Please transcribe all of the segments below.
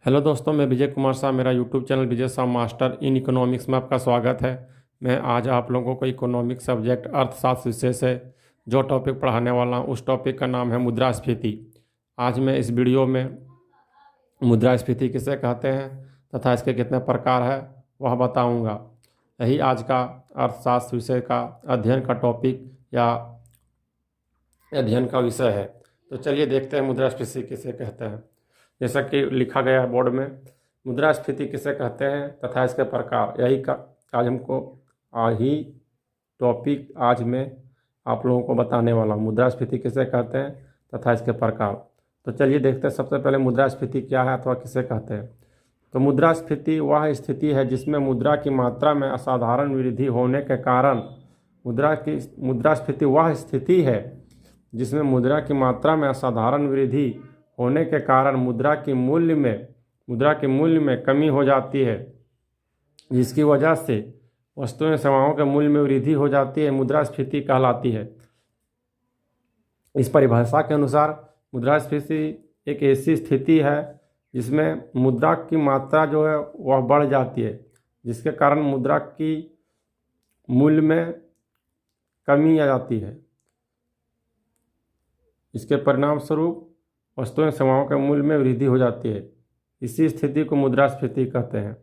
Hello दोस्तों, मैं विजय कुमार शाह। मेरा YouTube channel Vijay Shah master in economics में आपका स्वागत है। मैं आज आप लोगों को इकोनॉमिक्स सब्जेक्ट अर्थशास्त्र विषय से जो टॉपिक पढ़ाने वाला हूँ उस टॉपिक का नाम है मुद्रास्फीति। आज मैं इस वीडियो में मुद्रास्फीति किसे कहते हैं तथा इसके कितने प्रकार है वह बताऊँगा। यही आज का अर्थशास्त्र विषय का अध्ययन का टॉपिक या अध्ययन का विषय है। तो चलिए देखते हैं मुद्रास्फीति किसे कहते हैं। जैसा कि लिखा गया है बोर्ड में, मुद्रास्फीति किसे कहते हैं तथा इसके प्रकार। यही का यही टॉपिक आज मैं आप लोगों को बताने वाला हूँ। मुद्रास्फीति किसे कहते हैं तथा इसके प्रकार। तो चलिए देखते हैं सबसे पहले मुद्रास्फीति क्या है अथवा किसे कहते हैं। तो मुद्रास्फीति वह स्थिति है जिसमें मुद्रा की मात्रा में असाधारण वृद्धि होने के कारण मुद्रास्फीति वह स्थिति है जिसमें मुद्रा की मात्रा में असाधारण वृद्धि होने के कारण मुद्रा के मूल्य में कमी हो जाती है, जिसकी वजह से वस्तुएं सेवाओं के मूल्य में वृद्धि हो जाती है, मुद्रास्फीति कहलाती है। इस परिभाषा के अनुसार मुद्रास्फीति एक ऐसी स्थिति है जिसमें मुद्रा की मात्रा जो है वह बढ़ जाती है, जिसके कारण मुद्रा की मूल्य में कमी आ जाती है। इसके परिणाम स्वरूप वस्तुएं सेवाओं के मूल्य में वृद्धि हो जाती है। इसी स्थिति को मुद्रास्फीति कहते हैं।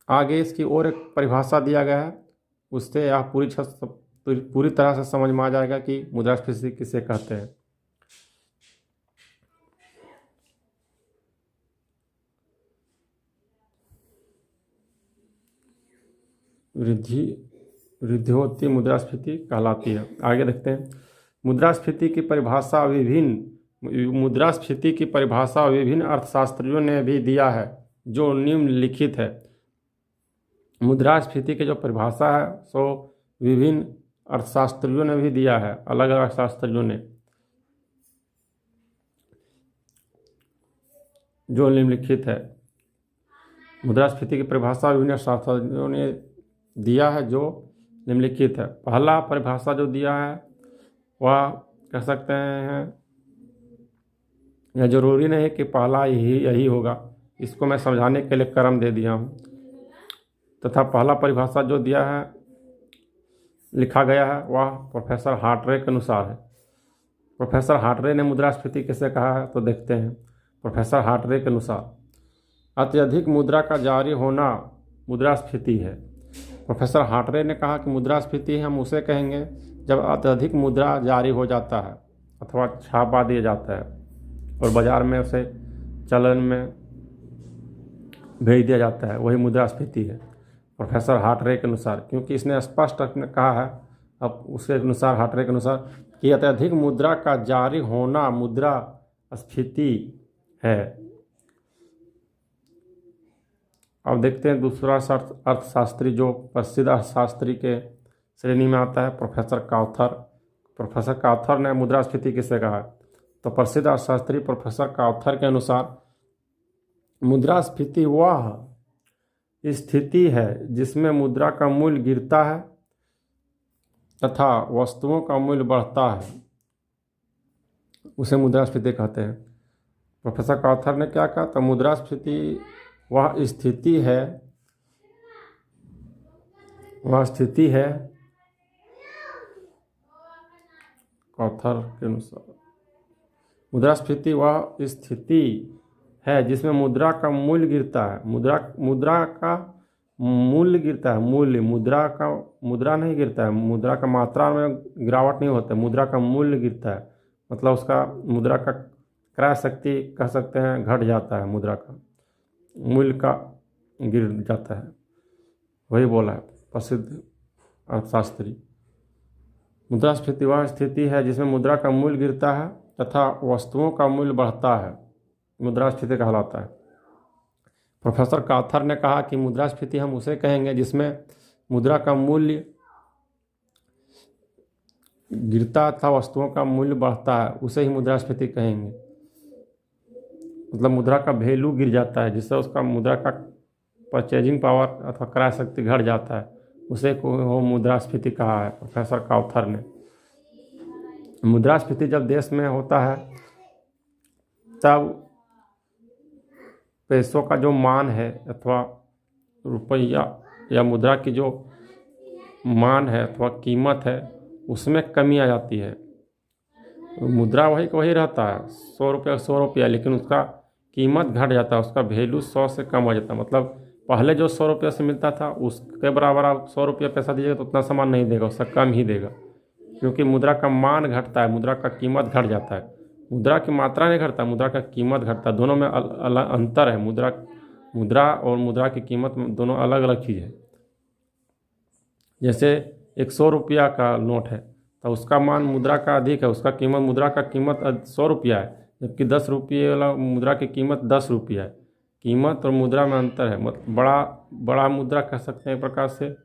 आगे इसकी और एक परिभाषा दिया गया है, उससे यह पूरी तरह से समझ में आ जाएगा कि मुद्रास्फीति किसे कहते हैं। वृद्धि होती मुद्रास्फीति कहलाती है। आगे देखते हैं। मुद्रास्फीति की परिभाषा विभिन्न अर्थशास्त्रियों ने भी दिया है, जो निम्नलिखित है। मुद्रास्फीति की जो परिभाषा है सो विभिन्न अर्थशास्त्रियों ने भी दिया है, अलग अलग अर्थशास्त्रियों ने, जो निम्नलिखित है। मुद्रास्फीति की परिभाषा विभिन्न अर्थशास्त्रियों ने दिया है जो निम्नलिखित है। पहला परिभाषा जो दिया है वह कह सकते हैं, यह जरूरी नहीं कि पहला यही होगा, इसको मैं समझाने के लिए क्रम दे दिया हूँ। तथा पहला परिभाषा जो दिया है लिखा गया है वह प्रोफेसर हार्ट्रे के अनुसार है। प्रोफेसर हार्ट्रे ने मुद्रास्फीति किसे कहा है तो देखते हैं। प्रोफेसर हार्ट्रे के अनुसार अत्यधिक मुद्रा का जारी होना मुद्रास्फीति है। प्रोफेसर हार्ट्रे ने कहा कि मुद्रास्फीति हम उसे कहेंगे जब अत्यधिक मुद्रा जारी हो जाता है अथवा छापा दिया जाता है और बाजार में उसे चलन में भेज दिया जाता है, वही मुद्रास्फीति है प्रोफेसर हार्ट्रे के अनुसार। क्योंकि इसने स्पष्ट कहा है अब उसके अनुसार, हार्ट्रे के अनुसार, कि अत्यधिक मुद्रा का जारी होना मुद्रास्फीति है। अब देखते हैं दूसरा अर्थशास्त्री जो प्रसिद्ध अर्थशास्त्री के श्रेणी में आता है, प्रोफेसर काउथर। प्रोफेसर काउथर ने मुद्रास्फीति किसे कहा है तो प्रसिद्ध अर्थशास्त्री प्रोफेसर काउथर के अनुसार मुद्रास्फीति वह स्थिति है जिसमें मुद्रा का मूल्य गिरता है तथा वस्तुओं का मूल्य बढ़ता है, उसे मुद्रास्फीति कहते हैं। प्रोफेसर काउथर ने क्या कहा तो मुद्रास्फीति वह स्थिति है काउथर के अनुसार मुद्रास्फीति वह स्थिति है जिसमें मुद्रा का मूल्य गिरता है। मुद्रा का मूल्य गिरता है। मुद्रा नहीं गिरता है। मुद्रा का मात्रा में गिरावट नहीं होता है, मुद्रा का मूल्य गिरता है। मतलब उसका मुद्रा का क्रय शक्ति कह सकते हैं घट जाता है, मुद्रा का मूल्य का गिर जाता है, वही बोला है प्रसिद्ध अर्थशास्त्री। मुद्रास्फीति वह स्थिति है जिसमें मुद्रा का मूल्य गिरता है तथा वस्तुओं का मूल्य बढ़ता है, मुद्रास्फीति कहलाता है। प्रोफेसर काउथर ने कहा कि मुद्रास्फीति हम उसे कहेंगे जिसमें मुद्रा का मूल्य गिरता तथा वस्तुओं का मूल्य बढ़ता है, उसे ही मुद्रास्फीति कहेंगे। मतलब मुद्रा का वैल्यू गिर जाता है, जिससे उसका मुद्रा का परचेजिंग पावर अथवा क्रय शक्ति घट जाता है, उसे को मुद्रास्फीति कहा है प्रोफेसर काउथर ने। मुद्रास्फीति जब देश में होता है तब पैसों का जो मान है अथवा रुपया या मुद्रा की जो मान है अथवा कीमत है उसमें कमी आ जाती है। मुद्रा वही का वही रहता है, 100 रुपया, लेकिन उसका कीमत घट जाता है, उसका वैल्यू 100 से कम हो जाता है। मतलब पहले जो 100 रुपया से मिलता था उसके बराबर आप 100 रुपया पैसा दीजिएगा तो उतना सामान नहीं देगा, उसका कम ही देगा, क्योंकि मुद्रा का मान घटता है, मुद्रा का कीमत घट जाता है। मुद्रा की मात्रा नहीं घटता, मुद्रा का कीमत घटता है। दोनों में अलग अंतर है। मुद्रा और मुद्रा की कीमत में दोनों अलग अलग चीज़ है। जैसे एक 100 रुपया का नोट है तो उसका मान मुद्रा का अधिक है, उसका कीमत मुद्रा का कीमत 100 रुपया है, जबकि 10 रुपये वाला मुद्रा की कीमत 10 रुपया है। कीमत और मुद्रा में अंतर है। मतलब बड़ा मुद्रा कह सकते हैं एक प्रकार से,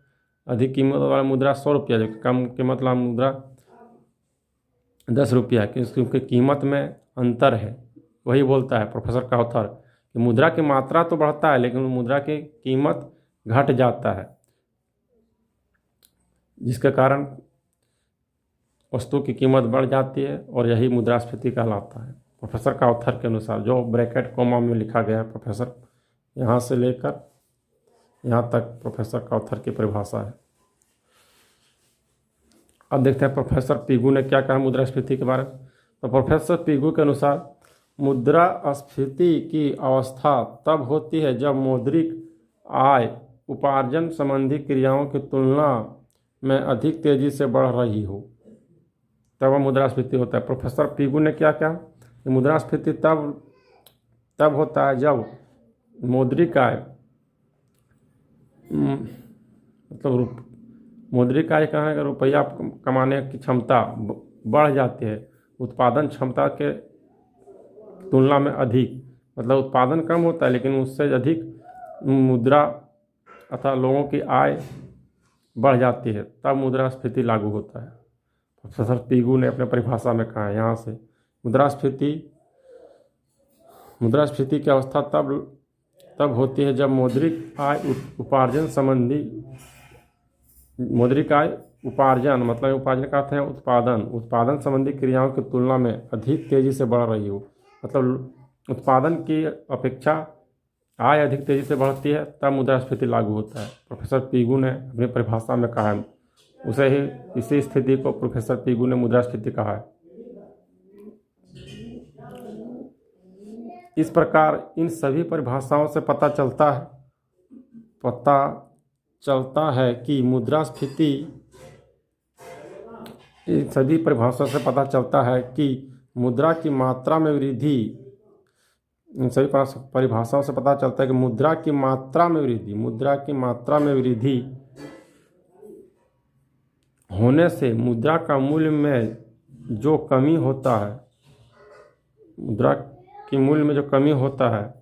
अधिक कीमत वाला मुद्रा 100 रुपया, जबकि कम कीमत वाला मुद्रा 10 रुपया, क्योंकि कीमत में अंतर है। वही बोलता है प्रोफेसर काउथर कि मुद्रा की मात्रा तो बढ़ता है लेकिन मुद्रा की कीमत घट जाता है, जिसके कारण वस्तु की कीमत बढ़ जाती है और यही मुद्रास्फीति कहलाता है प्रोफेसर काउथर के अनुसार। जो ब्रैकेट कोमा में लिखा गया है प्रोफेसर, यहाँ से लेकर यहाँ तक प्रोफेसर काउथर की परिभाषा है। अब देखते हैं प्रोफेसर पीगू ने क्या कहा मुद्रास्फीति के बारे में। तो प्रोफेसर पीगू के अनुसार मुद्रास्फीति की अवस्था तब होती है जब मौद्रिक आय उपार्जन संबंधी क्रियाओं की तुलना में अधिक तेजी से बढ़ रही हो, तब वह मुद्रास्फीति होता है। प्रोफेसर पीगू ने क्या कहा कि मुद्रास्फीति तब होता है जब मौद्रिक आय मतलब मौद्रिक आय कहाँ है, रुपया कमाने की क्षमता बढ़ जाती है उत्पादन क्षमता के तुलना में अधिक। मतलब उत्पादन कम होता है लेकिन उससे अधिक मुद्रा अथवा लोगों की आय बढ़ जाती है, तब मुद्रास्फीति लागू होता है। प्रोफेसर पीगू ने अपने परिभाषा में कहा है यहाँ से मुद्रास्फीति की अवस्था तब होती है जब मौद्रिक आय उपार्जन संबंधी मौद्रिक आय उपार्जन मतलब उपार्जन का अर्थ है उत्पादन संबंधी क्रियाओं की तुलना में अधिक तेजी से बढ़ रही हो। मतलब उत्पादन की अपेक्षा आय अधिक तेजी से बढ़ती है तब मुद्रास्फीति लागू होता है। प्रोफेसर पीगू ने अपनी परिभाषा में कहा है, उसे ही इसी स्थिति को प्रोफेसर पीगू ने मुद्रास्फीति कहा है। इस प्रकार इन सभी परिभाषाओं से पता चलता है कि मुद्रास्फीति इन सभी परिभाषाओं से पता चलता है कि मुद्रा की मात्रा में वृद्धि इन सभी परिभाषाओं से पता चलता है कि मुद्रा की मात्रा में वृद्धि होने से मुद्रा का मूल्य में जो कमी होता है मुद्रा के मूल्य में जो कमी होता है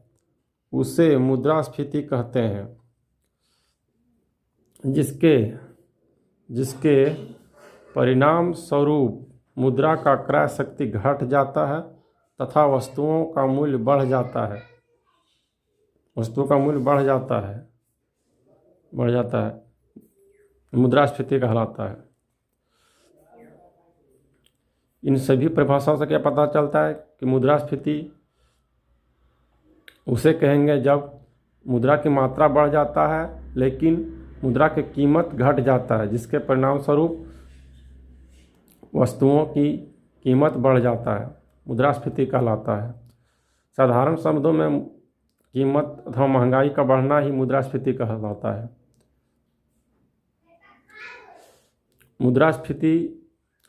उसे मुद्रास्फीति कहते हैं, जिसके परिणाम स्वरूप मुद्रा का क्रय शक्ति घट जाता है तथा वस्तुओं का मूल्य बढ़ जाता है। मुद्रास्फीति कहलाता है। इन सभी परिभाषाओं से क्या पता चलता है कि मुद्रास्फीति उसे कहेंगे जब मुद्रा की मात्रा बढ़ जाता है लेकिन मुद्रा की कीमत घट जाता है, जिसके परिणाम स्वरूप वस्तुओं की कीमत बढ़ जाता है, मुद्रास्फीति कहलाता है। साधारण शब्दों में कीमत अथवा महंगाई का बढ़ना ही मुद्रास्फीति कहलाता है। मुद्रास्फीति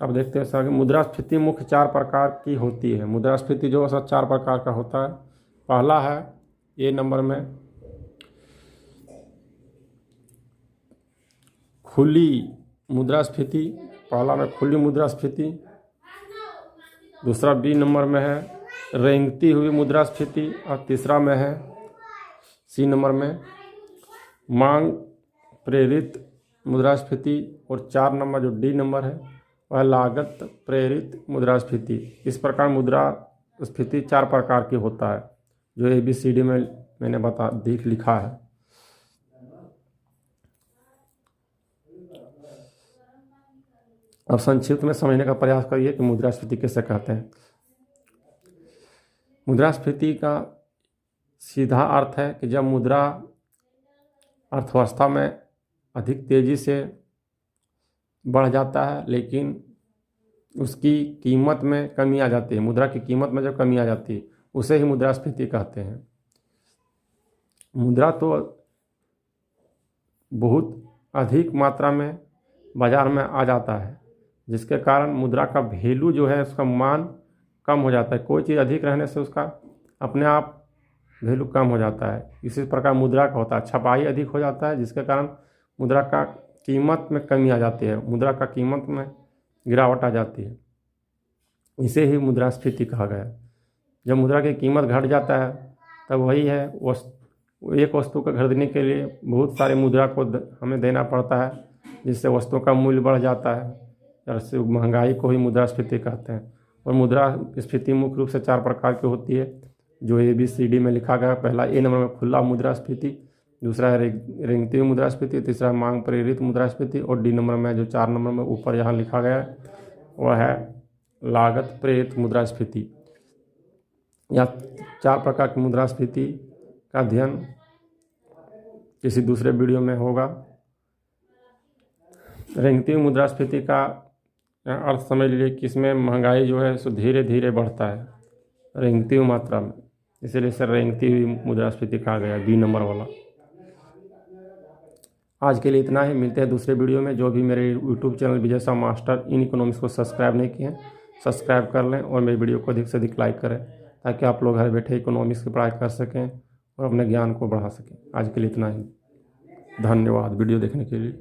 अब देखते हैं आगे। मुद्रास्फीति मुख्य 4 प्रकार की होती है। मुद्रास्फीति जो है 4 प्रकार का होता है। पहला है ए नंबर में खुली मुद्रास्फीति, खुली मुद्रास्फीति। दूसरा बी नंबर में है रेंगती हुई मुद्रास्फीति और तीसरा में है सी नंबर में मांग प्रेरित मुद्रास्फीति और 4 नंबर जो डी नंबर है वह लागत प्रेरित मुद्रास्फीति। इस प्रकार मुद्रास्फीति 4 प्रकार की होता है जो ABCD में मैंने लिखा है। अब संक्षिप्त में समझने का प्रयास करिए कि मुद्रास्फीति किसे कहते हैं। मुद्रास्फीति का सीधा अर्थ है कि जब मुद्रा अर्थव्यवस्था में अधिक तेज़ी से बढ़ जाता है लेकिन उसकी कीमत में कमी आ जाती है, मुद्रा की कीमत में जब कमी आ जाती है उसे ही मुद्रास्फीति कहते हैं। मुद्रा तो बहुत अधिक मात्रा में बाज़ार में आ जाता है जिसके कारण मुद्रा का वैल्यू जो है, उसका मान कम हो जाता है। कोई चीज़ अधिक रहने से उसका अपने आप वैल्यू कम हो जाता है। इसी प्रकार मुद्रा का होता है, छपाई अधिक हो जाता है जिसके कारण मुद्रा का कीमत में कमी आ जाती है, मुद्रा का कीमत में गिरावट आ जाती है। इसे ही मुद्रास्फीति कहा गया। जब मुद्रा की कीमत घट जाता है तब वही है एक वस्तु को खरीदने के लिए बहुत सारे मुद्रा को हमें देना पड़ता है, जिससे वस्तुओं का मूल्य बढ़ जाता है। जैसे महंगाई को ही मुद्रास्फीति कहते हैं। और मुद्रास्फीति मुख्य रूप से 4 प्रकार की होती है जो ABCD में लिखा गया। पहला A नंबर में खुला मुद्रास्फीति, दूसरा है रेंगती हुई मुद्रास्फीति, तीसरा मांग प्रेरित मुद्रास्फीति और D नंबर में जो 4 नंबर में ऊपर यहाँ लिखा गया है वह है लागत प्रेरित मुद्रास्फीति। यह 4 प्रकार की मुद्रास्फीति का अध्ययन किसी दूसरे वीडियो में होगा। रेंगती हुई मुद्रास्फीति का अर्थ समझ लीजिए कि इसमें महंगाई जो है सो धीरे धीरे बढ़ता है रेंगती हुई मात्रा में, इसीलिए इसे रेंगती हुई मुद्रास्फीति कहा गया, B नंबर वाला। आज के लिए इतना ही, मिलते हैं दूसरे वीडियो में। जो भी मेरे YouTube channel Vijay Shah master in economics को सब्सक्राइब नहीं किए हैं, सब्सक्राइब कर लें और मेरी वीडियो को अधिक से अधिक लाइक करें ताकि आप लोग घर बैठे इकोनॉमिक्स की पढ़ाई कर सकें और अपने ज्ञान को बढ़ा सकें। आज के लिए इतना ही, धन्यवाद वीडियो देखने के लिए।